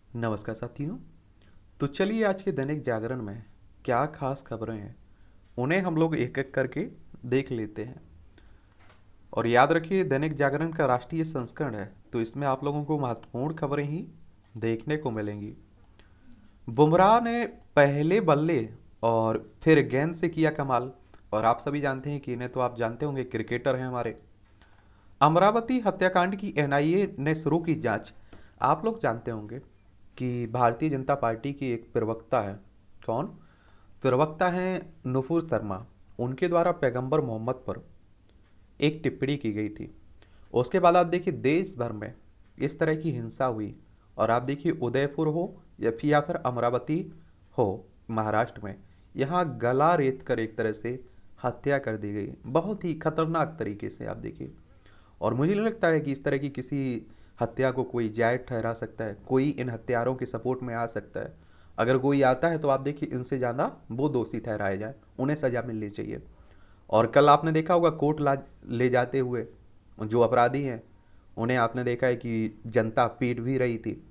नमस्कार साथियों। तो चलिए आज के दैनिक जागरण में क्या खास खबरें हैं उन्हें हम लोग एक एक करके देख लेते हैं। और याद रखिए दैनिक जागरण का राष्ट्रीय संस्करण है तो इसमें आप लोगों को महत्वपूर्ण खबरें ही देखने को मिलेंगी। बुमराह ने पहले बल्ले और फिर गेंद से किया कमाल। और आप सभी जानते हैं कि इन्हें तो आप जानते होंगे, क्रिकेटर हैं हमारे। अमरावती हत्याकांड की एनआईए ने शुरू की जांच। आप लोग जानते होंगे कि भारतीय जनता पार्टी की एक प्रवक्ता है। कौन प्रवक्ता है? नुपुर शर्मा। उनके द्वारा पैगंबर मोहम्मद पर एक टिप्पणी की गई थी। उसके बाद आप देखिए देश भर में इस तरह की हिंसा हुई। और आप देखिए उदयपुर हो या फिर अमरावती हो महाराष्ट्र में, यहाँ गला रेत कर एक तरह से हत्या कर दी गई, बहुत ही खतरनाक तरीके से। आप देखिए, और मुझे नहीं लगता है कि इस तरह की किसी हत्या को कोई जायज ठहरा सकता है, कोई इन हत्यारों के सपोर्ट में आ सकता है। अगर कोई आता है तो आप देखिए इनसे ज़्यादा वो दोषी ठहराए जाए, उन्हें सज़ा मिलनी चाहिए। और कल आपने देखा होगा कोर्ट ले जाते हुए जो अपराधी हैं उन्हें आपने देखा है कि जनता पीट भी रही थी।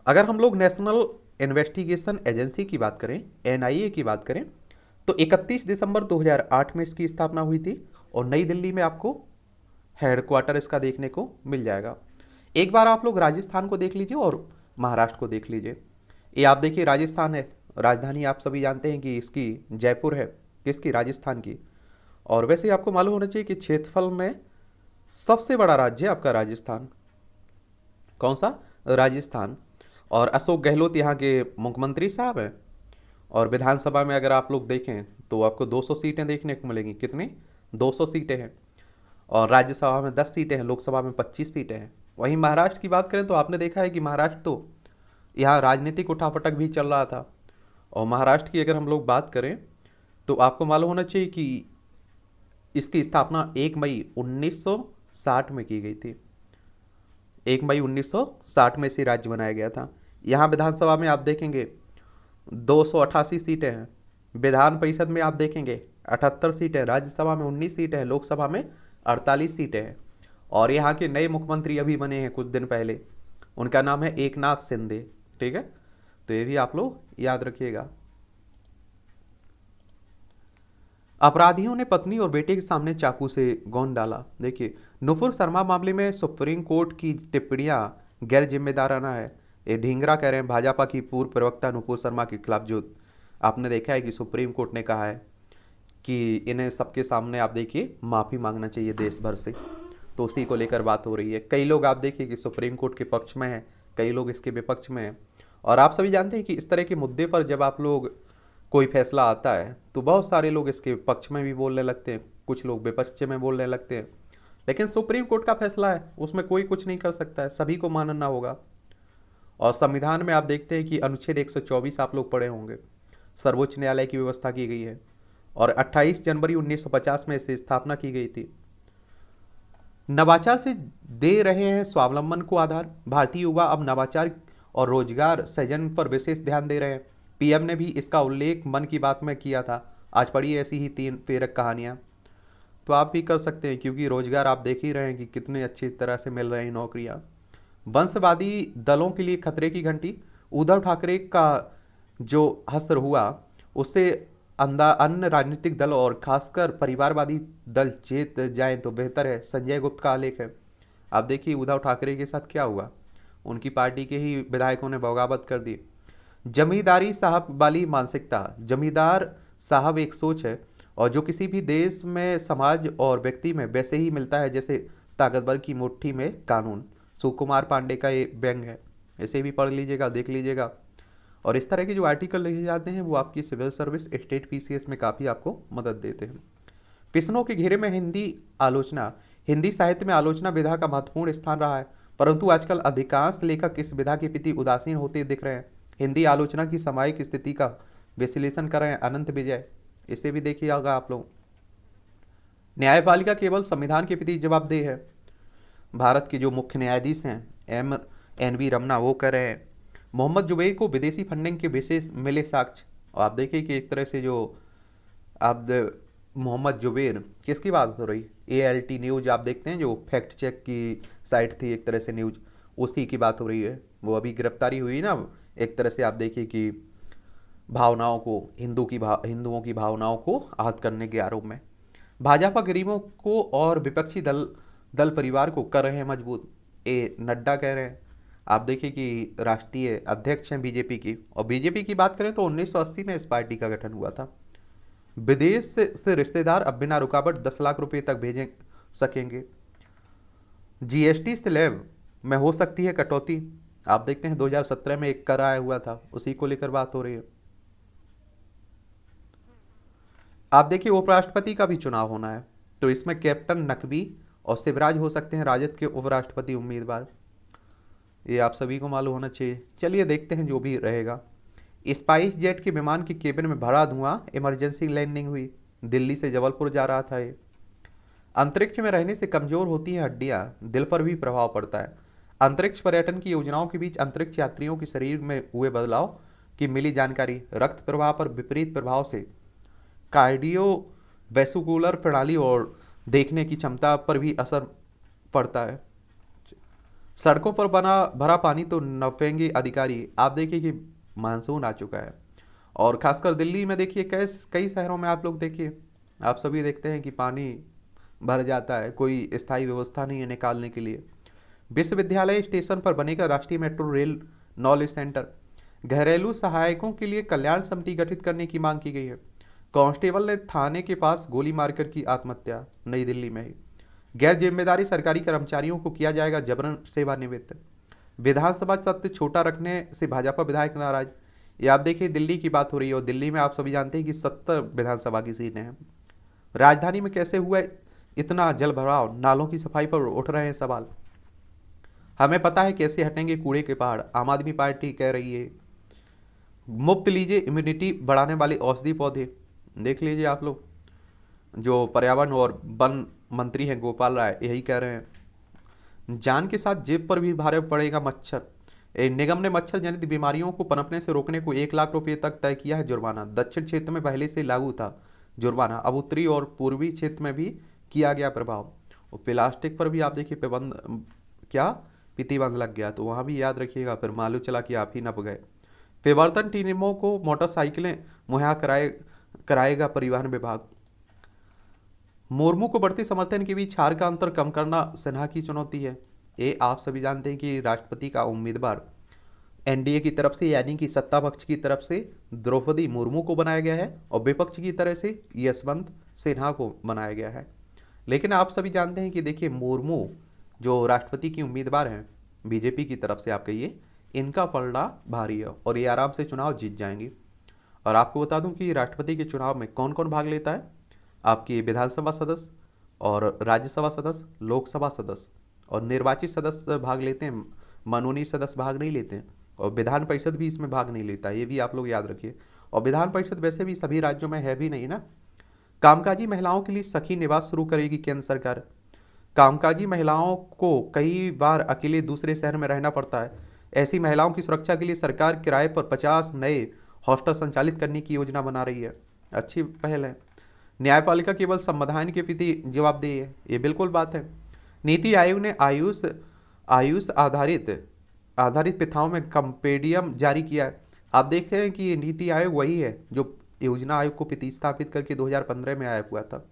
अगर हम लोग नेशनल इन्वेस्टिगेशन एजेंसी की बात करें, एनआईए की बात करें, तो 31 दिसंबर 2008 में इसकी स्थापना हुई थी। और नई दिल्ली में आपको हेडक्वार्टर इसका देखने को मिल जाएगा। एक बार आप लोग राजस्थान को देख लीजिए और महाराष्ट्र को देख लीजिए। ये आप देखिए राजस्थान है, राजधानी आप सभी जानते हैं कि इसकी जयपुर है, किसकी? राजस्थान की। और वैसे ही आपको मालूम होना चाहिए कि क्षेत्रफल में सबसे बड़ा राज्य है आपका राजस्थान। कौन सा? राजस्थान। और अशोक गहलोत यहाँ के मुख्यमंत्री साहब हैं। और विधानसभा में अगर आप लोग देखें तो आपको 200 सीटें देखने को मिलेंगी। कितनी? 200 सीटें हैं। और राज्यसभा में 10 सीटें हैं, लोकसभा में 25 सीटें हैं। वहीं महाराष्ट्र की बात करें तो आपने देखा है कि महाराष्ट्र तो यहाँ राजनीतिक उठापटक भी चल रहा था। और महाराष्ट्र की अगर हम लोग बात करें तो आपको मालूम होना चाहिए कि इसकी स्थापना 1 मई 1960 में की गई थी। 1 मई 1960 में इसे राज्य बनाया गया था। यहाँ विधानसभा में आप देखेंगे 288 सीटें हैं। विधान परिषद में आप देखेंगे 78 सीटें, राज्यसभा में 19 सीटें हैं, लोकसभा में 48 सीटें हैं। और यहाँ के नए मुख्यमंत्री अभी बने हैं कुछ दिन पहले, उनका नाम है एकनाथ शिंदे। ठीक है, तो ये भी आप लोग याद रखिएगा। अपराधियों ने पत्नी और बेटे के सामने चाकू से गौन डाला। देखिए नुपुर शर्मा मामले में सुप्रीम कोर्ट की टिप्पणियां गैर जिम्मेदाराना है, ये ढींगरा कह रहे हैं भाजपा की पूर्व प्रवक्ता नुपुर शर्मा के खिलाफ। जो आपने देखा है कि सुप्रीम कोर्ट ने कहा है कि इन्हें सबके सामने आप देखिए माफ़ी मांगना चाहिए देश भर से, तो उसी को लेकर बात हो रही है। कई लोग आप देखिए कि सुप्रीम कोर्ट के पक्ष में हैं, कई लोग इसके विपक्ष में हैं। और आप सभी जानते हैं कि इस तरह के मुद्दे पर जब आप लोग कोई फैसला आता है तो बहुत सारे लोग इसके पक्ष में भी बोलने लगते हैं, कुछ लोग विपक्ष में बोलने लगते हैं। लेकिन सुप्रीम कोर्ट का फैसला है, उसमें कोई कुछ नहीं कर सकता है, सभी को मानना होगा। और संविधान में आप देखते हैं कि अनुच्छेद 124 आप लोग पढ़े होंगे, सर्वोच्च न्यायालय की व्यवस्था की गई है। और 28 जनवरी 1950 में इसे स्थापना की गई थी। नवाचार से दे रहे हैं स्वावलंबन को आधार। भारतीय युवा अब नवाचार और रोजगार सृजन पर विशेष ध्यान दे रहे हैं। पीएम ने भी इसका उल्लेख मन की बात में किया था। आज पढ़िए ऐसी ही 3 प्रेरक कहानियां, तो आप भी कर सकते हैं, क्योंकि रोजगार आप देख ही रहे हैं कि कितने अच्छी तरह से मिल रही नौकरियां। वंशवादी दलों के लिए खतरे की घंटी। उद्धव ठाकरे का जो हश्र हुआ उससे अन्य राजनीतिक दल और खासकर परिवारवादी दल चेत जाएं तो बेहतर है, संजय गुप्त का आलेख है। आप देखिए उद्धव ठाकरे के साथ क्या हुआ, उनकी पार्टी के ही विधायकों ने बगावत कर दी। जमींदारी साहब वाली मानसिकता। जमींदार साहब एक सोच है और जो किसी भी देश में समाज और व्यक्ति में वैसे ही मिलता है जैसे ताकतवर की मुट्ठी में कानून। सुकुमार पांडे का ये व्यंग है, इसे भी पढ़ लीजिएगा, देख लीजिएगा। और इस तरह के जो आर्टिकल लिखे जाते हैं वो आपकी सिविल सर्विस, स्टेट पीसीएस में काफ़ी आपको मदद देते हैं। पिसनों के घेरे में हिंदी आलोचना। हिंदी साहित्य में आलोचना विधा का महत्वपूर्ण स्थान रहा है, परंतु आजकल अधिकांश लेखक इस विधा के प्रति उदासीन होते दिख रहे हैं। हिंदी आलोचना की सामायिक स्थिति का विश्लेषण कर रहे हैं अनंत विजय, इसे भी देखिएगा आप लोग। न्यायपालिका केवल संविधान के प्रति जवाबदेह है। भारत के जो मुख्य न्यायाधीश हैं एन वी रमना, वो कह रहे हैं मोहम्मद जुबैर को विदेशी फंडिंग के विशेष मिले साक्ष्य। और आप देखिए कि एक तरह से जो आप मोहम्मद जुबैर, किसकी बात हो रही? ALT न्यूज़ आप देखते हैं जो फैक्ट चेक की साइट थी एक तरह से न्यूज़, उसी की बात हो रही है। वो अभी गिरफ्तारी हुई ना, एक तरह से आप देखिए कि भावनाओं को, हिंदुओं की भावनाओं को आहत करने के आरोप में भाजपा गरीबों को और विपक्षी दल दल परिवार को कर रहे हैं मजबूत, ए नड्डा कह रहे हैं। आप देखिए कि राष्ट्रीय अध्यक्ष हैं बीजेपी की, और बीजेपी की बात करें तो 1980 में इस पार्टी का गठन हुआ था। विदेश से रिश्तेदार अब बिना रुकावट 10 लाख रुपए तक भेजें सकेंगे। जीएसटी स्लैब में हो सकती है कटौती। आप देखते हैं 2017 में एक कर आया हुआ था, उसी को लेकर बात हो रही है। आप देखिए उपराष्ट्रपति का भी चुनाव होना है, तो इसमें कैप्टन नकवी और शिवराज हो सकते हैं राजद के उपराष्ट्रपति उम्मीदवार। ये आप सभी को मालूम होना चाहिए। चलिए देखते हैं जो भी रहेगा। स्पाइस जेट के विमान की केबिन में भरा धुआं, इमरजेंसी लैंडिंग हुई। दिल्ली से जबलपुर जा रहा था ये। अंतरिक्ष में रहने से कमजोर होती है हड्डियां, दिल पर भी प्रभाव पड़ता है। अंतरिक्ष पर्यटन की योजनाओं के बीच अंतरिक्ष यात्रियों के शरीर में हुए बदलाव की मिली जानकारी। रक्त प्रवाह पर विपरीत प्रभाव से कार्डियो वेस्कुलर प्रणाली और देखने की क्षमता पर भी असर पड़ता है। सड़कों पर बना भरा पानी तो नपेंगे अधिकारी। आप देखिए कि मानसून आ चुका है, और खासकर दिल्ली में देखिए कई शहरों में आप लोग देखिए, आप सभी देखते हैं कि पानी भर जाता है, कोई स्थायी व्यवस्था नहीं है निकालने के लिए। विश्वविद्यालय स्टेशन पर बनेगा राष्ट्रीय मेट्रो रेल नॉलेज सेंटर। घरेलू सहायकों के लिए कल्याण समिति गठित करने की मांग की गई है। कांस्टेबल ने थाने के पास गोली मारकर की आत्महत्या, नई दिल्ली में ही। गैर जिम्मेदारी सरकारी कर्मचारियों को किया जाएगा जबरन सेवानिवृत्त। विधानसभा सत्र छोटा रखने से भाजपा विधायक नाराज। ये आप देखिए दिल्ली की बात हो रही है, और दिल्ली में आप सभी जानते हैं कि 70 विधानसभा की सीटें हैं। राजधानी में कैसे हुआ इतना जल भराव, नालों की सफाई पर उठ रहे हैं सवाल। हमें पता है कैसे हटेंगे कूड़े के पहाड़, आम आदमी पार्टी कह रही है। मुफ्त लीजिए इम्यूनिटी बढ़ाने वाले औषधि पौधे। देख लीजिए आप लोग, जो पर्यावरण और वन मंत्री हैं गोपाल राय, यही कह रहे हैं। जान के साथ जेब पर भी भारे पड़ेगा मच्छर। निगम ने मच्छर जनित बीमारियों को पनपने से रोकने को 1 लाख रुपए तक तय किया है जुर्माना। दक्षिण क्षेत्र में पहले से लागू था जुर्माना, अब उत्तरी और पूर्वी क्षेत्र में भी किया गया प्रभाव। और प्लास्टिक पर भी आप देखिए प्रतिबंध लग गया, तो वहाँ भी याद रखिएगा, फिर मालूम चला कि आप ही नप गए। प्रवर्तन टीमों को मोटरसाइकिलें मुहैया कराएगा परिवहन विभाग। मुर्मू को बढ़ते समर्थन के बीच हार का अंतर कम करना सिन्हा की चुनौती है। ये आप सभी जानते हैं कि राष्ट्रपति का उम्मीदवार एनडीए की तरफ से, यानी कि सत्ता पक्ष की तरफ से द्रौपदी मुर्मू को बनाया गया है, और विपक्ष की तरफ से यशवंत सिन्हा को बनाया गया है। लेकिन आप सभी जानते हैं कि देखिए मुर्मू जो राष्ट्रपति की उम्मीदवार हैं बीजेपी की तरफ से, आप कहिए, इनका पलड़ा भारी है और ये आराम से चुनाव जीत जाएंगे। और आपको बता दूं कि राष्ट्रपति के चुनाव में कौन कौन भाग लेता है। आपकी विधानसभा सदस्य और राज्यसभा सदस्य, लोकसभा सदस्य और निर्वाचित सदस्य भाग लेते हैं, मनोनीत सदस्य भाग नहीं लेते हैं, और विधान परिषद भी इसमें भाग नहीं लेता है, ये भी आप लोग याद रखिए। और विधान परिषद वैसे भी सभी राज्यों में है भी नहीं ना। कामकाजी महिलाओं के लिए सखी निवास शुरू करेगी केंद्र सरकार। कामकाजी महिलाओं को कई बार अकेले दूसरे शहर में रहना पड़ता है। ऐसी महिलाओं की सुरक्षा के लिए सरकार किराए पर 50 नए हॉस्टल संचालित करने की योजना बना रही है। अच्छी पहल है। न्यायपालिका केवल संविधान के प्रति जवाबदेह है, ये बिल्कुल बात है। नीति आयोग ने आयुष आधारित प्रथाओं में कंपेडियम जारी किया है। आप देख रहे हैं कि ये नीति आयोग वही है जो योजना आयोग को प्रतिस्थापित करके 2015 में आया हुआ था।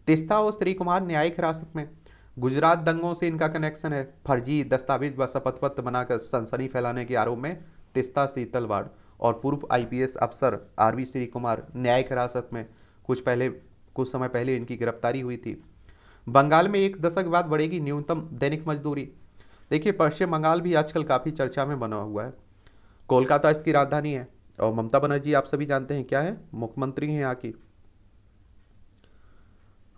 तीस्ता और श्री कुमार न्यायिक हिरासत में। गुजरात दंगों से इनका कनेक्शन है। फर्जी दस्तावेज व शपथ पत्र बनाकर सनसनी फैलाने के आरोप में तीस्ता सीतलवाड़ और पूर्व आईपीएस अफसर आरवी श्री कुमार न्यायिक हिरासत में। कुछ समय पहले इनकी गिरफ्तारी हुई थी। बंगाल में 1 दशक बाद बढ़ेगी न्यूनतम दैनिक मजदूरी। देखिए पश्चिम बंगाल भी आजकल काफ़ी चर्चा में बना हुआ है। कोलकाता इसकी राजधानी है, और ममता बनर्जी आप सभी जानते हैं क्या है, मुख्यमंत्री हैं यहाँ की,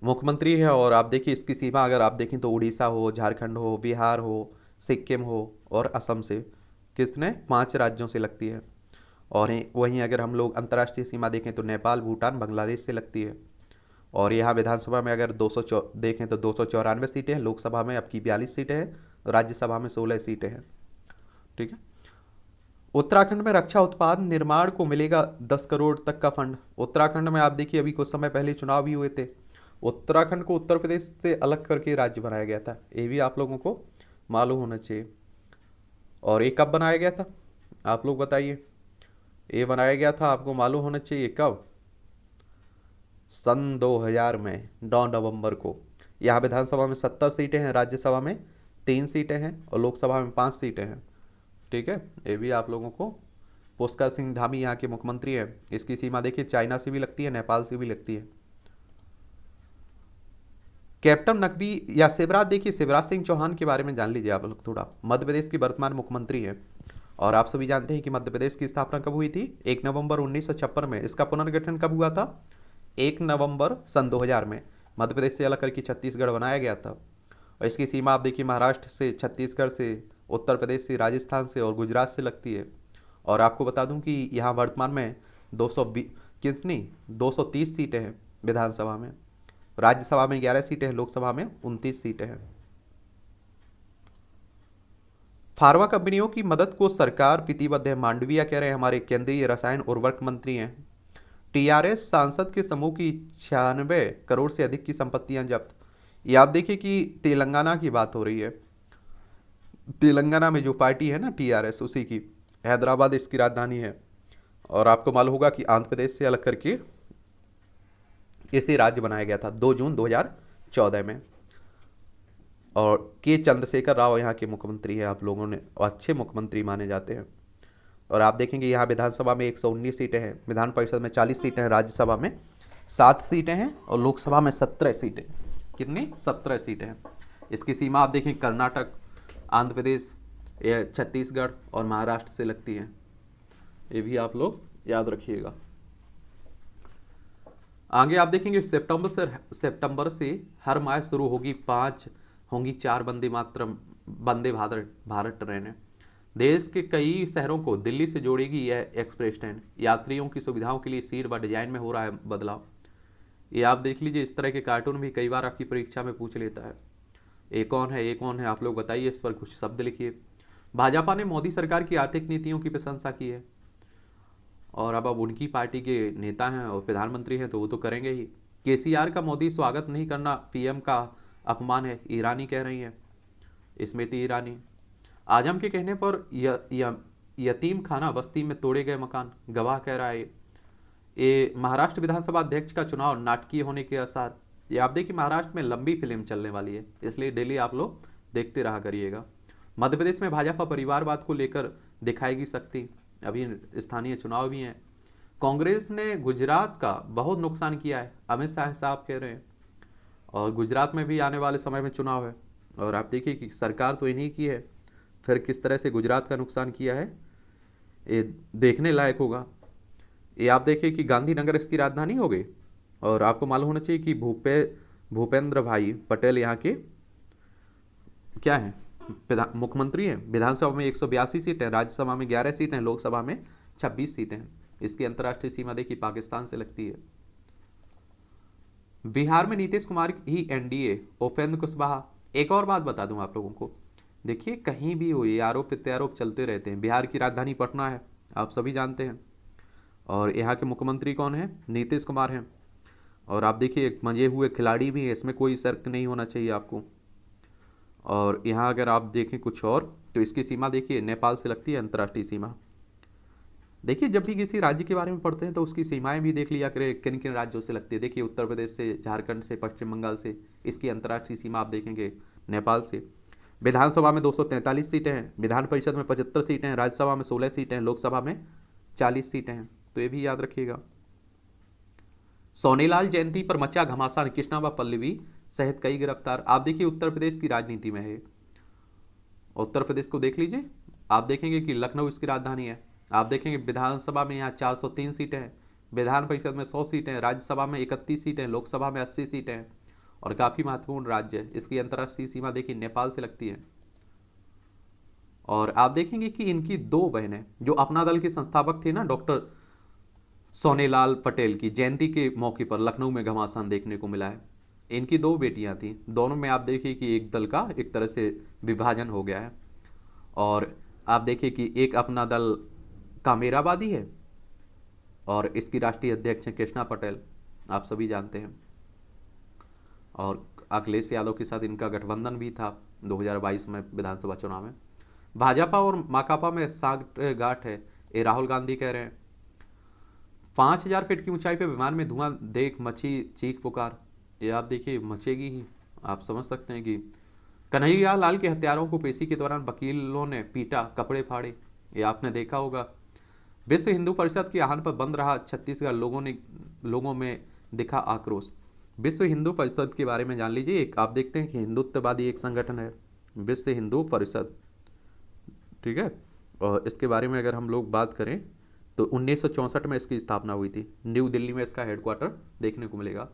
मुख्यमंत्री है। और आप देखिए इसकी सीमा अगर आप देखें तो उड़ीसा हो, झारखंड हो, बिहार हो, सिक्किम हो और असम से, कितने 5 राज्यों से लगती है। और वहीं अगर हम लोग अंतर्राष्ट्रीय सीमा देखें तो नेपाल, भूटान, बांग्लादेश से लगती है। और यहाँ विधानसभा में अगर देखें तो 294 सीटें हैं, लोकसभा में अब की 42 सीटें हैं, राज्यसभा में 16 सीटें हैं। ठीक है। उत्तराखंड में रक्षा उत्पाद निर्माण को मिलेगा 10 करोड़ तक का फंड। उत्तराखंड में आप देखिए अभी कुछ समय पहले चुनाव भी हुए थे। उत्तराखंड को उत्तर प्रदेश से अलग करके राज्य बनाया गया था, ये भी आप लोगों को मालूम होना चाहिए। और ये कब बनाया गया था, आप लोग बताइए। ये बनाया गया था, आपको मालूम होना चाहिए कब, सन 2000 में 9 नवंबर को। यहाँ विधानसभा में 70 सीटें हैं, राज्यसभा में 3 सीटें हैं और लोकसभा में 5 सीटें हैं। ठीक है, ये भी आप लोगों को। पुष्कर सिंह धामी यहाँ के मुख्यमंत्री हैं। इसकी सीमा देखिए, चाइना से भी लगती है, नेपाल से भी लगती है। कैप्टन नकवी या शिवराज, देखिए शिवराज सिंह चौहान के बारे में जान लीजिए आप लोग थोड़ा। मध्य प्रदेश की वर्तमान मुख्यमंत्री हैं। और आप सभी जानते हैं कि मध्य प्रदेश की स्थापना कब हुई थी, 1 नवंबर 1956 में। इसका पुनर्गठन कब हुआ था, 1 नवंबर सन 2000 में। मध्य प्रदेश से अलग करके छत्तीसगढ़ बनाया गया था। और इसकी सीमा आप देखिए, महाराष्ट्र से, छत्तीसगढ़ से, उत्तर प्रदेश से, राजस्थान से और गुजरात से लगती है। और आपको बता दूं कि यहाँ वर्तमान में 220 कितनी 230 सीटें हैं विधानसभा में। राज्यसभा में 11 सीटें हैं, लोकसभा में 29 सीटें हैं। फार्मा कंपनियों की मदद को सरकार प्रतिबद्ध है, मांडविया कह रहे हैं, हमारे केंद्रीय रसायन उर्वरक मंत्री हैं। टीआरएस सांसद के समूह की 96 करोड़ से अधिक की संपत्तियां जब्त। ये आप देखिए कि तेलंगाना की बात हो रही है। तेलंगाना में जो पार्टी है ना टीआरएस, उसी की, हैदराबाद इसकी राजधानी है। और आपको मालूम होगा कि आंध्र प्रदेश से अलग करके इसे राज्य बनाया गया था 2 जून 2014 में। और के चंद्रशेखर राव यहाँ के मुख्यमंत्री हैं, आप लोगों ने अच्छे मुख्यमंत्री माने जाते हैं। और आप देखेंगे यहाँ विधानसभा में 119 सीटें हैं, विधान परिषद में 40 सीटें हैं, राज्यसभा में 7 सीटें हैं और लोकसभा में 17 सीटें। कितनी, 17 सीटें हैं। इसकी सीमा आप देखें, कर्नाटक, आंध्र प्रदेश, छत्तीसगढ़ और महाराष्ट्र से लगती है। ये भी आप लोग याद रखिएगा। आगे आप देखेंगे सितंबर से हर माह शुरू होगी 4 वंदे भारत ट्रेनें। देश के कई शहरों को दिल्ली से जोड़ेगी यह एक्सप्रेस ट्रेन। यात्रियों की सुविधाओं के लिए सीट व डिजाइन में हो रहा है बदलाव। ये आप देख लीजिए, इस तरह के कार्टून भी कई बार आपकी परीक्षा में पूछ लेता है। ये कौन है, ये कौन है, आप लोग बताइए, इस पर कुछ शब्द लिखिए। भाजपा ने मोदी सरकार की आर्थिक नीतियों की प्रशंसा की है। और अब उनकी पार्टी के नेता हैं और प्रधानमंत्री हैं तो वो तो करेंगे ही। केसीआर का मोदी स्वागत नहीं करना पीएम का अपमान है, ईरानी कह रही हैं, स्मृति ईरानी। आजम के कहने पर यतीम खाना बस्ती में तोड़े गए मकान, गवाह कह रहा है। ये महाराष्ट्र विधानसभा अध्यक्ष का चुनाव नाटकीय होने के आसार। ये आप देखिए, महाराष्ट्र में लंबी फिल्म चलने वाली है, इसलिए डेली आप लोग देखते रहा करिएगा। मध्य प्रदेश में भाजपा परिवारवाद को लेकर दिखाएगी शक्ति, अभी स्थानीय चुनाव भी हैं। कांग्रेस ने गुजरात का बहुत नुकसान किया है, अमित शाह साहब कह रहे हैं। और गुजरात में भी आने वाले समय में चुनाव है। और आप देखिए कि सरकार तो इन्हीं की है, फिर किस तरह से गुजरात का नुकसान किया है ये देखने लायक होगा। ये आप देखिए कि गांधीनगर इसकी राजधानी हो गई। और आपको मालूम होना चाहिए कि भूपेंद्र भाई पटेल यहाँ के क्या हैं, मुख्यमंत्री हैं। विधानसभा में 182 सीटें, राज्यसभा में 11 सीटें, लोकसभा में 26 सीटें हैं। इसकी अंतर्राष्ट्रीय सीमा देखिए, पाकिस्तान से लगती है। बिहार में नीतीश कुमार ही एनडीए, उपेंद्र कुशवाहा। एक और बात बता दूं आप लोगों को, देखिए कहीं भी हो ये आरोप प्रत्यारोप चलते रहते हैं। बिहार की राजधानी पटना है, आप सभी जानते हैं। और यहाँ के मुख्यमंत्री कौन है, नीतीश कुमार हैं। और आप देखिए एक मंजे हुए खिलाड़ी भी है, इसमें कोई शक नहीं होना चाहिए आपको। और यहाँ अगर आप देखें कुछ और, तो इसकी सीमा देखिए नेपाल से लगती है, अंतर्राष्ट्रीय सीमा। देखिए जब भी किसी राज्य के बारे में पढ़ते हैं तो उसकी सीमाएं भी देख लिया करें, किन किन राज्यों से लगती है। देखिए उत्तर प्रदेश से, झारखंड से, पश्चिम बंगाल से, इसकी अंतर्राष्ट्रीय सीमा आप देखेंगे नेपाल से। विधानसभा में 243 सीटें हैं, विधान परिषद में 75 सीटें हैं, राज्यसभा में 16 सीटें हैं, लोकसभा में 40 सीटें हैं, तो ये भी याद रखिएगा। सोनेलाल जयंती पर मचा घमासान, कृष्णा व पल्लवी सहित कई गिरफ्तार। आप देखिए उत्तर प्रदेश की राजनीति में है, उत्तर प्रदेश को देख लीजिए, आप देखेंगे कि लखनऊ इसकी राजधानी है। आप देखेंगे विधानसभा में यहाँ 403 सीटें हैं, विधान परिषद में 100 सीटें हैं, राज्यसभा में 31 सीटें, लोकसभा में 80 सीटें हैं। और काफ़ी महत्वपूर्ण राज्य है। इसकी अंतर्राष्ट्रीय सीमा देखिए नेपाल से लगती है। और आप देखेंगे कि इनकी 2 बहनें, जो अपना दल के संस्थापक थे ना, डॉक्टर सोनेलाल पटेल की जयंती के मौके पर लखनऊ में घमासान देखने को मिला है। इनकी 2 बेटियां थी, दोनों में आप देखिए कि एक दल का एक तरह से विभाजन हो गया है। और आप देखिए कि एक अपना दल कामेरावादी है और इसकी राष्ट्रीय अध्यक्ष हैं कृष्णा पटेल, आप सभी जानते हैं। और अखिलेश यादव के साथ इनका गठबंधन भी था 2022 में विधानसभा चुनाव में। भाजपा और माकपा में सांठ गांठ है, ये राहुल गांधी कह रहे हैं। 5,000 फीट की ऊंचाई पे विमान में धुआं देख मची चीख पुकार, ये आप देखिए मचेगी ही। आप समझ सकते हैं कि कन्हैया लाल के हत्यारों को पेशी के दौरान वकीलों ने पीटा, कपड़े फाड़े, ये आपने देखा होगा। विश्व हिंदू परिषद के आह्वान पर बंद रहा छत्तीसगढ़, लोगों में दिखा आक्रोश। विश्व हिंदू परिषद के बारे में जान लीजिए। एक आप देखते हैं कि हिंदुत्ववादी एक संगठन है विश्व हिंदू परिषद, ठीक है। और इसके बारे में अगर हम लोग बात करें तो 1964 में इसकी स्थापना हुई थी। न्यू दिल्ली में इसका हेडक्वार्टर देखने को मिलेगा।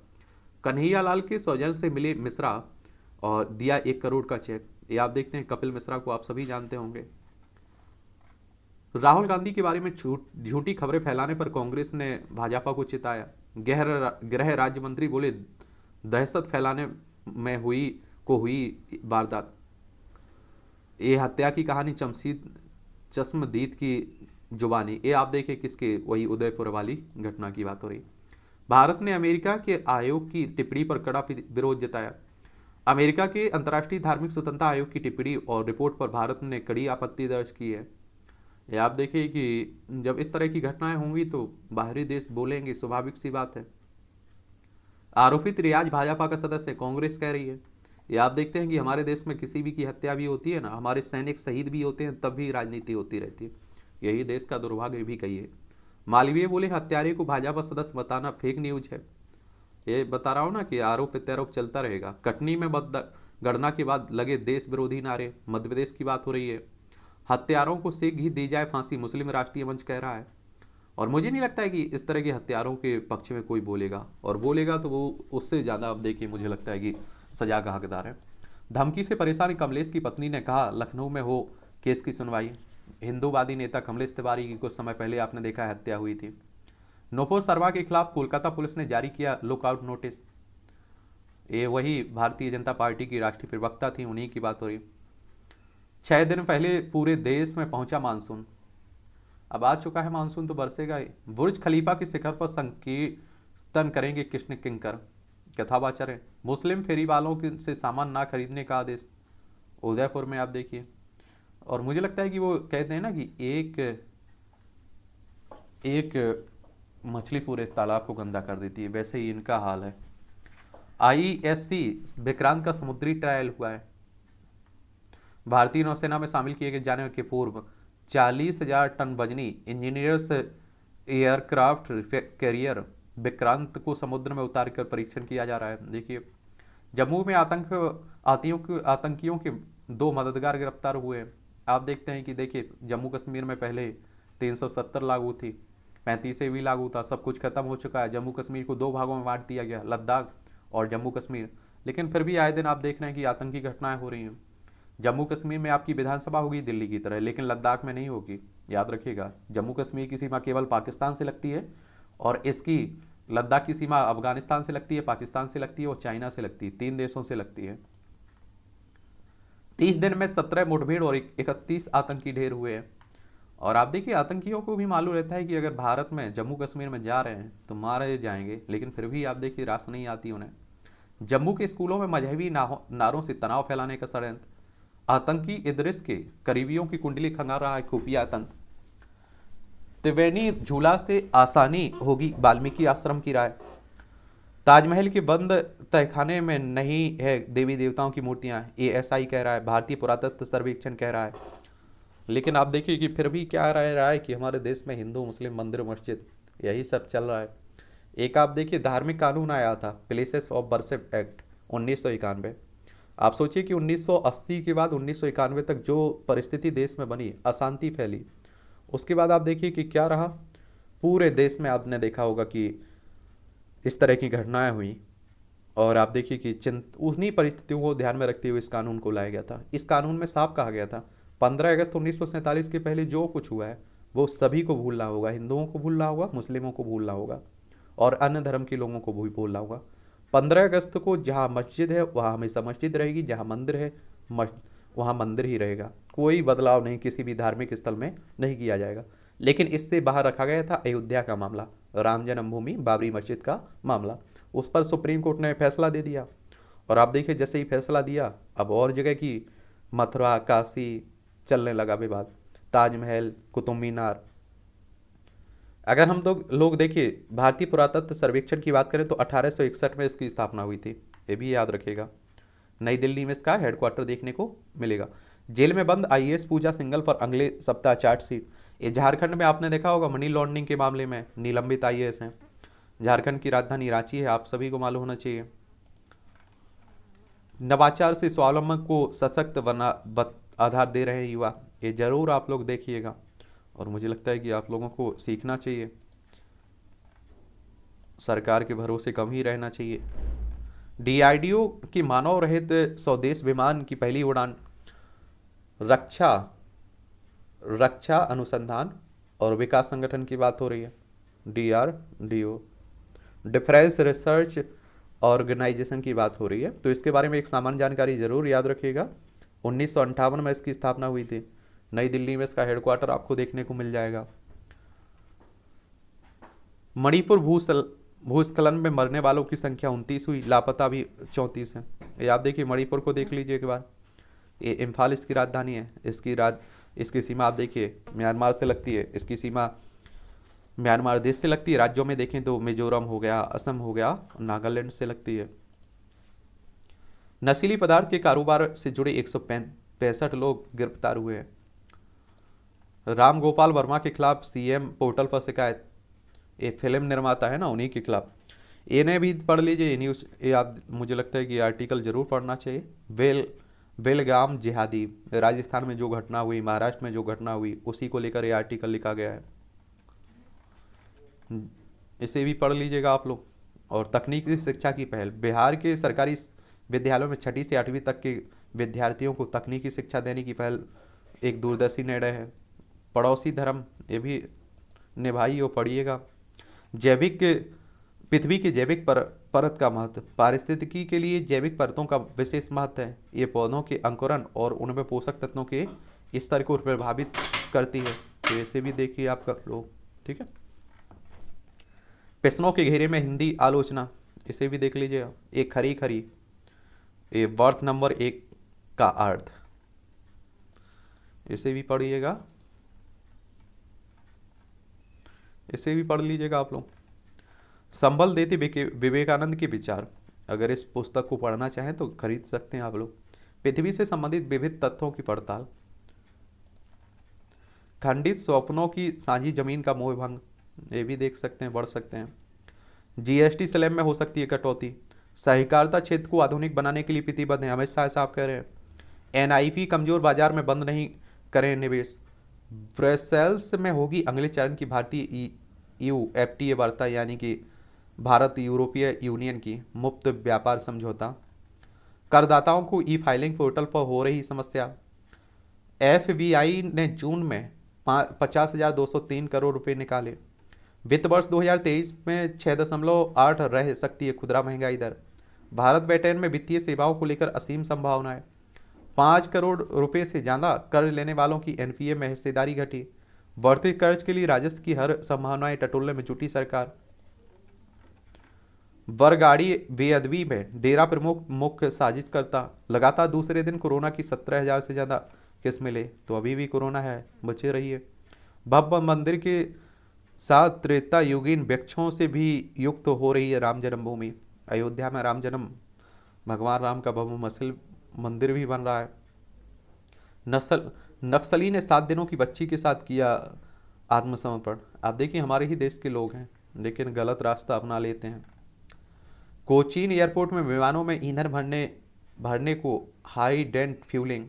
कन्हैया लाल के सौजन्य से मिले मिश्रा और दिया 1 करोड़ का चेक, ये आप देखते हैं। कपिल मिश्रा को आप सभी जानते होंगे। राहुल गांधी के बारे में झूठी खबरें फैलाने पर कांग्रेस ने भाजपा को चिताया। गृह राज्य मंत्री बोले दहशत फैलाने में हुई वारदात। ये हत्या की कहानी चश्मदीद की जुबानी, ये आप देखिए किसके, वही उदयपुर वाली घटना की बात हो रही। भारत ने अमेरिका के आयोग की टिप्पणी पर कड़ा विरोध जताया। अमेरिका के अंतर्राष्ट्रीय धार्मिक स्वतंत्रता आयोग की टिप्पणी और रिपोर्ट पर भारत ने कड़ी आपत्ति दर्ज की है। ये आप देखिए कि जब इस तरह की घटनाएं होंगी तो बाहरी देश बोलेंगे, स्वाभाविक सी बात है। आरोपित रियाज भाजपा का सदस्य, कांग्रेस कह रही है। ये आप देखते हैं कि हमारे देश में किसी भी की हत्या भी होती है ना, हमारे सैनिक शहीद भी होते हैं, तब भी राजनीति होती रहती है। यही देश का दुर्भाग्य भी कहिए। मालवीय बोले हत्यारे को भाजपा सदस्य बताना फेक न्यूज है। ये बता रहा हूँ ना कि आरोप प्रत्यारोप चलता रहेगा। कटनी में गणना के बाद लगे देश विरोधी नारे, मध्य प्रदेश की बात हो रही है। हत्यारों को शीघ्र ही दी जाए फांसी, मुस्लिम राष्ट्रीय मंच कह रहा है। और मुझे नहीं लगता है कि इस तरह के हत्यारों के पक्ष में कोई बोलेगा, और बोलेगा तो वो उससे ज़्यादा आप देखिए मुझे लगता है कि सजा का हकदार है। धमकी से परेशान कमलेश की पत्नी ने कहा लखनऊ में हो केस की सुनवाई। हिंदूवादी नेता कमलेश तिवारी की कुछ समय पहले आपने देखा हत्या हुई थी। नुपुर शर्मा के खिलाफ कोलकाता पुलिस ने जारी किया लुकआउट नोटिस। ये वही भारतीय जनता पार्टी की राष्ट्रीय प्रवक्ता थी, उन्हीं की बात हो रही। 6 दिन पहले पूरे देश में पहुंचा मानसून। अब आ चुका है मानसून तो बरसेगा ही। बुर्ज खलीफा के शिखर पर संकीर्तन करेंगे कृष्ण किंकर, कथावाचर है। मुस्लिम फेरी वालों से सामान ना खरीदने का आदेश, उदयपुर में आप देखिए। और मुझे लगता है कि वो कहते हैं ना कि एक मछली पूरे तालाब को गंदा कर देती है, वैसे ही इनका हाल है। आईएससी विक्रांत का समुद्री ट्रायल हुआ है। भारतीय नौसेना में शामिल किए जाने के पूर्व 40,000 टन वजनी इंजीनियर्स एयरक्राफ्ट कैरियर विक्रांत को समुद्र में उतारकर परीक्षण किया जा रहा है। देखिए जम्मू में आतंकियों के 2 मददगार गिरफ्तार हुए। आप देखते हैं कि देखिए जम्मू कश्मीर में पहले 370 लागू थी, 35 भी लागू था, सब कुछ खत्म हो चुका है। जम्मू कश्मीर को 2 भागों में बांट दिया गया, लद्दाख और जम्मू कश्मीर। लेकिन फिर भी आए दिन आप देख रहे हैं कि आतंकी घटनाएं हो रही हैं। जम्मू कश्मीर में आपकी विधानसभा होगी दिल्ली की तरह, लेकिन लद्दाख में नहीं होगी। याद रखिएगा, जम्मू कश्मीर की सीमा केवल पाकिस्तान से लगती है और इसकी लद्दाख की सीमा अफगानिस्तान से लगती है, पाकिस्तान से लगती है और चाइना से लगती है। 3 देशों से लगती है। 30 दिन में 17 मुठभेड़ और 31 आतंकी ढेर हुए हैं। और आप देखिए आतंकियों को भी मालूम रहता है कि अगर भारत में जम्मू कश्मीर में जा रहे हैं तो मारे जाएंगे, लेकिन फिर भी आप देखिए रास नहीं आती उन्हें। जम्मू के स्कूलों में मजहबी नारों से तनाव फैलाने का षड्यंत्र। आतंकी इदरिस के करीबियों की कुंडली खंगाल रहा है खुफिया तंत्र। त्रिवेणी झूला से आसानी होगी वाल्मीकि आश्रम की राय। ताजमहल के बंद तहखाने में नहीं है देवी देवताओं की मूर्तियां, एएसआई कह रहा है, भारतीय पुरातत्व सर्वेक्षण कह रहा है। लेकिन आप देखिए कि फिर भी क्या रहा है कि हमारे देश में हिंदू मुस्लिम मंदिर मस्जिद यही सब चल रहा है। एक आप देखिए धार्मिक कानून आया था, प्लेसेस ऑफ वर्शिप एक्ट 1991। आप सोचिए कि 1980 के बाद 1991 तक जो परिस्थिति देश में बनी, अशांति फैली, उसके बाद आप देखिए कि क्या रहा। पूरे देश में आपने देखा होगा कि इस तरह की घटनाएं हुई। और आप देखिए कि उन्हीं परिस्थितियों को ध्यान में रखते हुए इस कानून को लाया गया था। इस कानून में साफ कहा गया था 15 अगस्त 1947 के पहले जो कुछ हुआ है वो सभी को भूलना होगा, हिंदुओं को भूलना होगा, मुस्लिमों को भूलना होगा और अन्य धर्म के लोगों को भी भूलना होगा। 15 अगस्त को जहाँ मस्जिद है वहाँ हमेशा मस्जिद रहेगी, जहाँ मंदिर है वहाँ मंदिर ही रहेगा। कोई बदलाव नहीं किसी भी धार्मिक स्थल में नहीं किया जाएगा। लेकिन इससे बाहर रखा गया था अयोध्या का मामला, राम जन्मभूमि बाबरी मस्जिद का मामला। उस पर सुप्रीम कोर्ट ने फैसला दे दिया। और आप देखिए जैसे ही फैसला दिया अब और जगह की मथुरा, काशी, चलने लगा विवाद। ताजमहल, कुतुब मीनार। अगर हम लोग देखिए भारतीय पुरातत्व सर्वेक्षण की बात करें तो 1861 में इसकी स्थापना हुई थी, ये भी याद रखिएगा। नई दिल्ली में इसका हेडक्वार्टर देखने को मिलेगा। जेल में बंद आईएएस पूजा सिंघल पर अगले सप्ताह चार्जशीट। ये झारखंड में आपने देखा होगा मनी लॉन्ड्रिंग के मामले में निलंबित आईएएस हैं। झारखंड की राजधानी रांची है, आप सभी को मालूम होना चाहिए। नवाचार से स्वावलंबन को सशक्त आधार दे रहे हैं युवा, ये जरूर आप लोग देखिएगा और मुझे लगता है कि आप लोगों को सीखना चाहिए। सरकार के भरोसे कम ही रहना चाहिए। डीआरडीओ की मानव रहित स्वदेश विमान की पहली उड़ान। रक्षा रक्षा अनुसंधान और विकास संगठन की बात हो रही है, डीआरडीओ, डिफेंस रिसर्च ऑर्गेनाइजेशन की बात हो रही है। तो इसके बारे में एक सामान्य जानकारी जरूर याद रखिएगा। 1958 में इसकी स्थापना हुई थी। नई दिल्ली में इसका हेडक्वार्टर आपको देखने को मिल जाएगा। मणिपुर भूस्खलन में मरने वालों की संख्या 29 हुई, लापता भी 34 है। ये आप देखिए, मणिपुर को देख लीजिए एक बार। ये इम्फाल इसकी राजधानी है। इसकी सीमा आप देखिए म्यांमार से लगती है। इसकी सीमा म्यांमार देश से लगती है। राज्यों में देखें तो मिजोरम हो गया, असम हो गया, नागालैंड से लगती है। नशीली पदार्थ के कारोबार से जुड़े 165 लोग गिरफ्तार हुए हैं। राम गोपाल वर्मा के खिलाफ सीएम पोर्टल पर शिकायत। ये फिल्म निर्माता है ना, उन्हीं के खिलाफ। इन्हें भी पढ़ लीजिए, ये न्यूज़, ये आप, मुझे लगता है कि आर्टिकल जरूर पढ़ना चाहिए। बेलगाम जिहादी, राजस्थान में जो घटना हुई, महाराष्ट्र में जो घटना हुई, उसी को लेकर ये आर्टिकल लिखा गया है। इसे भी पढ़ लीजिएगा आप लोग। और तकनीकी शिक्षा की पहल। बिहार के सरकारी विद्यालयों में 6वीं से 8वीं तक के विद्यार्थियों को तकनीकी शिक्षा देने की पहल एक दूरदर्शी निर्णय है। पड़ोसी धर्म, ये भी निभाइए और पढ़िएगा। पृथ्वी के जैविक परत का महत्व। पारिस्थितिकी के लिए जैविक परतों का विशेष महत्व है। ये पौधों के अंकुरण और उनमें पोषक तत्वों के स्तर को प्रभावित करती है। तो ऐसे भी देखिए आप कर लो, ठीक है। प्रश्नों के घेरे में हिंदी आलोचना, इसे भी देख लीजिए। एक खरी खरी, ये वर्थ नंबर 1 का अर्थ, इसे भी पढ़िएगा, इसे भी पढ़ लीजिएगा आप लोग। संबल देते विवेकानंद के विचार। अगर इस पुस्तक को पढ़ना चाहें तो खरीद सकते हैं आप लोग। पृथ्वी से संबंधित विविध तथ्यों की पड़ताल। खंडित स्वप्नों की साझी जमीन का मोह भंग, ये भी देख सकते हैं, पढ़ सकते हैं। जीएसटी स्लैब में हो सकती है कटौती। सहकारिता क्षेत्र को आधुनिक बनाने के लिए प्रतिबद्ध है, अमित शाह साहब कह रहे हैं। एनआईपी कमजोर बाजार में बंद नहीं करें निवेश। ब्रसेल्स में होगी अगले चरण की भारतीय ईयू एफटीए वार्ता, यानी कि भारत यूरोपीय यूनियन की मुक्त व्यापार समझौता। करदाताओं को ई फाइलिंग पोर्टल पर हो रही समस्या। एफबीआई ने जून में 50,203 करोड़ रुपए निकाले। वित्त वर्ष 2023 में 6.8 रह सकती है खुदरा महंगाई दर। भारत ब्रिटेन में वित्तीय सेवाओं को लेकर असीम संभावनाएं। 5 करोड़ रुपए से ज़्यादा कर्ज लेने वालों की एनपीए में हिस्सेदारी घटी। बढ़ते कर्ज के लिए राजस्व की हर संभावनाएं टटोलने में जुटी सरकार। बरगाड़ी बेअदबी में डेरा प्रमुख मुख्य साजिशकर्ता। लगातार दूसरे दिन कोरोना की 17,000 से ज़्यादा केस मिले, तो अभी भी कोरोना है, बचे रहिए। भव्य मंदिर के साथ त्रेता युगीन वृक्षों से भी युक्त हो रही है राम जन्मभूमि। अयोध्या में राम जन्म, भगवान राम का भव्य मसल मंदिर भी बन रहा है। नक्सली ने 7 दिनों की बच्ची के साथ किया आत्मसमर्पण। आप देखिए, हमारे ही देश के लोग हैं लेकिन गलत रास्ता अपना लेते हैं। कोचीन एयरपोर्ट में विमानों में ईंधन भरने को हाई डेंट फ्यूलिंग।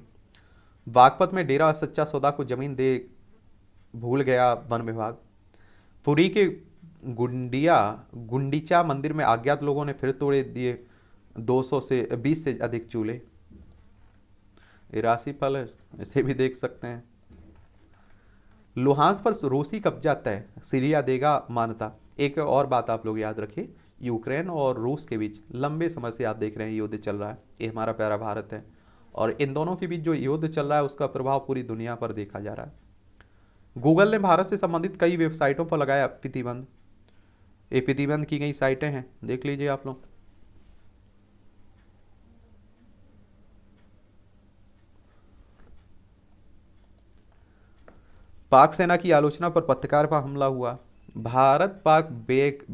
बागपत में डेरा सच्चा सौदा को जमीन दे भूल गया वन विभाग। पुरी के गुंडीचा मंदिर में अज्ञात लोगों ने फिर तोड़े दिए 220 से अधिक चूल्हे। राशिफल है, इसे भी देख सकते हैं। लुहांस पर रूसी कब्जा तय, सीरिया देगा मान्यता। एक और बात आप लोग याद रखिए, यूक्रेन और रूस के बीच लंबे समय से आप देख रहे हैं युद्ध चल रहा है। ये हमारा प्यारा भारत है और इन दोनों के बीच जो युद्ध चल रहा है उसका प्रभाव पूरी दुनिया पर देखा जा रहा है। गूगल ने भारत से संबंधित कई वेबसाइटों पर लगाया प्रतिबंध। ये प्रतिबंध की गई साइटें हैं, देख लीजिए आप लोग। पाक सेना की आलोचना पर पत्रकार पर हमला हुआ। Bharat Pak back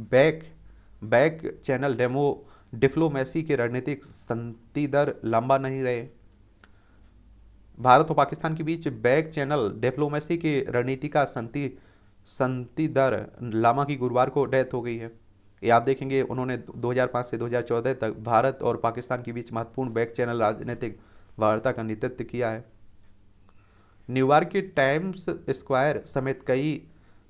back channel diplomacy के रणनीतिक संति दर लंबा नहीं रहे। भारत और पाकिस्तान के बीच बैक चैनल डिप्लोमेसी के रणनीति का संति दर लामा की गुरुवार को डेथ हो गई है। ये आप देखेंगे उन्होंने 2005 से 2014 तक भारत और पाकिस्तान के बीच महत्वपूर्ण बैक चैनल राजनीतिक वार्ता का नेतृत्व किया है। न्यूयॉर्क के टाइम्स स्क्वायर समेत कई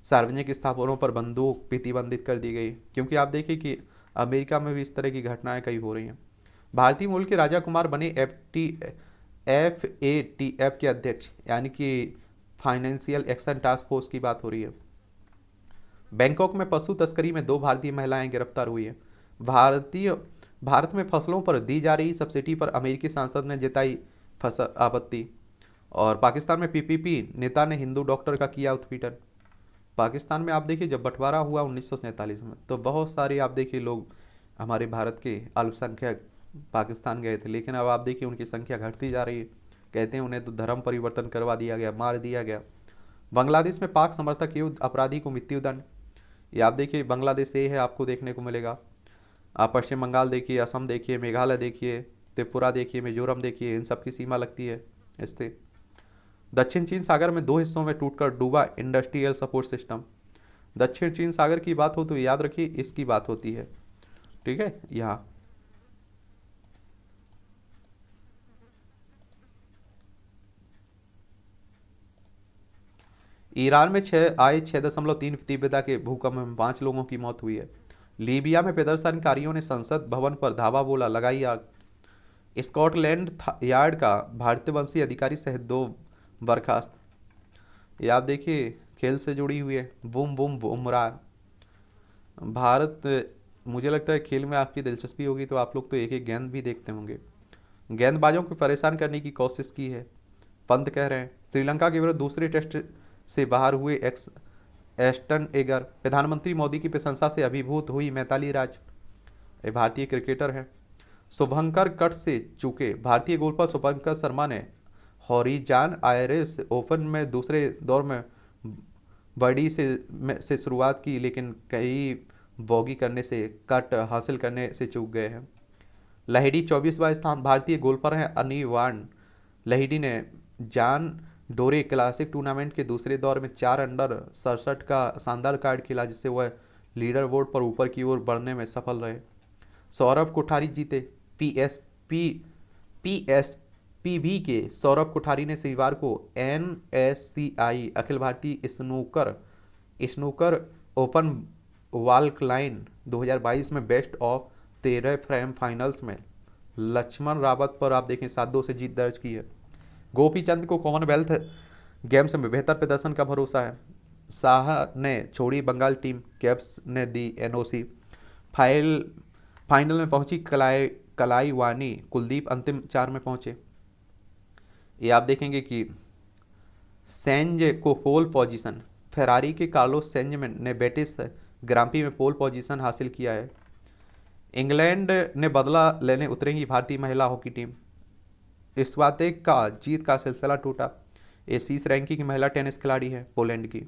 सार्वजनिक स्थापनों पर बंदूक प्रतिबंधित कर दी गई, क्योंकि आप देखिए कि अमेरिका में भी इस तरह की घटनाएं कई हो रही हैं। भारतीय मूल के राजा कुमार बने FATF के अध्यक्ष, यानी कि फाइनेंशियल एक्शन टास्क फोर्स की बात हो रही है। बैंकॉक में पशु तस्करी में 2 भारतीय महिलाएं गिरफ्तार हुई है। भारत में फसलों पर दी जा रही सब्सिडी पर अमेरिकी सांसद ने जताई आपत्ति। और पाकिस्तान में PPP नेता ने हिंदू डॉक्टर का किया उत्पीड़न। पाकिस्तान में आप देखिए जब बंटवारा हुआ 1947 में, तो बहुत सारे आप देखिए लोग हमारे भारत के अल्पसंख्यक पाकिस्तान गए थे, लेकिन अब आप देखिए उनकी संख्या घटती जा रही है। कहते हैं उन्हें तो धर्म परिवर्तन करवा दिया गया, मार दिया गया। बांग्लादेश में पाक समर्थक युद्ध अपराधी को मृत्युदंड। ये आप देखिए बांग्लादेश से है, आपको देखने को मिलेगा। आप पश्चिम बंगाल देखिए, असम देखिए, मेघालय देखिए, त्रिपुरा देखिए, मिजोरम देखिए, इन सब की सीमा लगती है इससे। दक्षिण चीन सागर में 2 हिस्सों में टूटकर डूबा इंडस्ट्रियल सपोर्ट सिस्टम। दक्षिण चीन सागर की बात हो तो याद रखिए इसकी बात होती है, ठीक है। यहाँ ईरान में 6.3 तीव्रता के भूकंप में 5 लोगों की मौत हुई है। लीबिया में प्रदर्शनकारियों ने संसद भवन पर धावा बोला, लगाई आग। स्कॉटलैंड यार्ड का भारतीय वंशी अधिकारी सहित 2 बर्खास्त। ये आप देखिए खेल से जुड़ी हुई है। Boom boom Bumrah. भारत, मुझे लगता है खेल में आपकी दिलचस्पी होगी तो आप लोग तो एक एक गेंद भी देखते होंगे। गेंदबाजों को परेशान करने की कोशिश की है, पंत कह रहे हैं। श्रीलंका के विरुद्ध दूसरे टेस्ट से बाहर हुए एस्टन एगर। प्रधानमंत्री मोदी की प्रशंसा से अभिभूत हुई मैताली राज। ये भारतीय क्रिकेटर है। शुभंकर कट से चूके। भारतीय गोलकीपर शुभंकर शर्मा ने हॉरिजान आयरिस ओपन में दूसरे दौर में बड़ी से शुरुआत की, लेकिन कई बोगी करने से कट हासिल करने से चूक गए हैं। लहिड़ी 24वां स्थान। भारतीय गोलकीपर हैं अनिवान लहिड़ी ने जान डोरे क्लासिक टूर्नामेंट के दूसरे दौर में 4 अंडर 67 का शानदार कार्ड खेला, जिससे वह लीडर बोर्ड पर ऊपर की ओर बढ़ने में सफल रहे। सौरभ कोठारी जीते। पीएसपीबी के सौरभ कोठारी ने शनिवार को NSCI Akhil Bharatiya snooker open वॉल्कलाइन 2022 में बेस्ट ऑफ 13 फ्रेम फाइनल्स में लक्ष्मण रावत पर आप देखें 7-2 से जीत दर्ज की है। गोपीचंद को कॉमनवेल्थ गेम्स में बेहतर प्रदर्शन का भरोसा है। शाह ने छोड़ी बंगाल टीम, कैप्स ने दी NOC। फाइनल में पहुंची कलाईवानी, कुलदीप अंतिम 4 में पहुंचे। ये आप देखेंगे कि सेंज को पोल पोजीशन। फेरारी के कार्लोस सेंज ने बेटिस ग्रांपी में पोल पोजीशन हासिल किया है। इंग्लैंड ने बदला लेने उतरेंगी भारतीय महिला हॉकी टीम। स्वातेक का जीत का सिलसिला टूटा। ये 30 रैंकिंग की महिला टेनिस खिलाड़ी है पोलैंड की।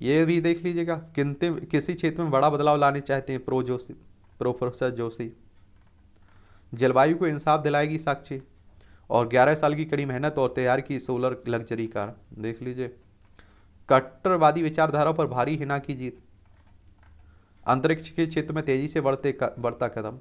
ये भी देख लीजिएगा, किसी क्षेत्र में बड़ा बदलाव लाने चाहते हैं प्रोफेसर जोशी। जलवायु को इंसाफ दिलाएगी साक्षी। और 11 साल की कड़ी मेहनत और तैयार की सोलर लग्जरी कार, देख लीजिए। कट्टरवादी विचारधारा पर भारी हिना की जीत। अंतरिक्ष के क्षेत्र में तेजी से बढ़ता कदम।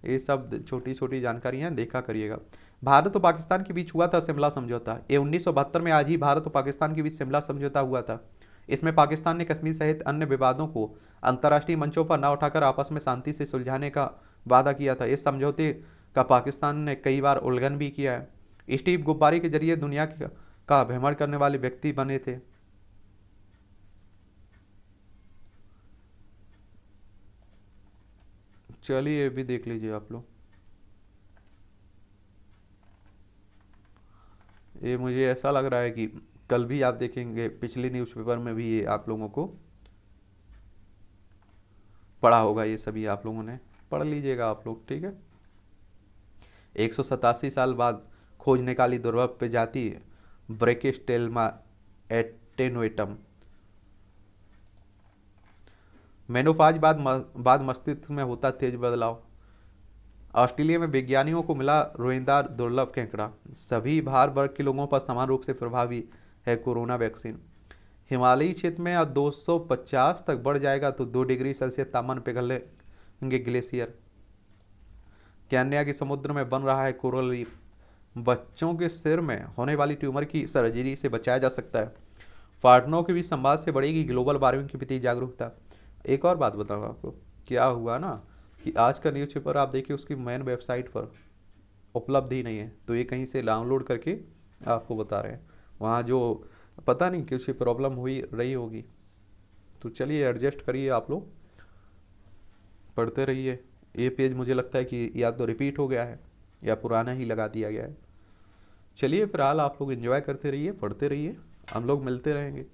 ये सब छोटी छोटी जानकारियां देखा करिएगा। भारत और पाकिस्तान के बीच हुआ था शिमला समझौता। ये 1972 में आज ही भारत और पाकिस्तान के बीच शिमला समझौता हुआ था। इसमें पाकिस्तान ने कश्मीर सहित अन्य विवादों को अंतर्राष्ट्रीय मंचों पर न उठाकर आपस में शांति से सुलझाने का वादा किया था। इस समझौते का पाकिस्तान ने कई बार उल्लंघन भी किया है। स्टीव गुब्बारी के जरिए दुनिया का भ्रमण करने वाले व्यक्ति बने थे। चलिए ये भी देख लीजिए आप लोग। ये मुझे ऐसा लग रहा है कि कल भी आप देखेंगे पिछले न्यूज़पेपर में भी ये आप लोगों को पढ़ा होगा। ये सभी आप लोगों ने पढ़ लीजिएगा आप लोग, ठीक है। 187 साल बाद खोज निकाली दुर्लभ प्रजाति ब्रेकेस्टेल्मा एटेनुएटम। मेनोपाज बाद मस्तिष्क में होता तेज बदलाव। ऑस्ट्रेलिया में वैज्ञानिकों को मिला रोएदार दुर्लभ केंकड़ा। सभी भार वर्ग के लोगों पर समान रूप से प्रभावी है कोरोना वैक्सीन। हिमालयी क्षेत्र में अब 250 तक बढ़ जाएगा तो 2 डिग्री सेल्सियस तापमान पिघलेंगे ग्लेशियर। केन्या के समुद्र में बन रहा है कोरल रीफ। बच्चों के सिर में होने वाली ट्यूमर की सर्जरी से बचाया जा सकता है। पार्टनरों के बीच संवाद से बढ़ेगी ग्लोबल वार्मिंग के प्रति जागरूकता। एक और बात बताऊँ आपको, क्या हुआ ना कि आज का न्यूज़पेपर आप देखिए उसकी मेन वेबसाइट पर उपलब्ध ही नहीं है, तो ये कहीं से डाउनलोड करके आपको बता रहे हैं। वहाँ जो पता नहीं कुछ प्रॉब्लम हुई रही होगी, तो चलिए एडजस्ट करिए, आप लोग पढ़ते रहिए। ये पेज मुझे लगता है कि या तो रिपीट हो गया है या पुराना ही लगा दिया गया है। चलिए फिलहाल आप लोग एंजॉय करते रहिए, पढ़ते रहिए, हम लोग मिलते रहेंगे।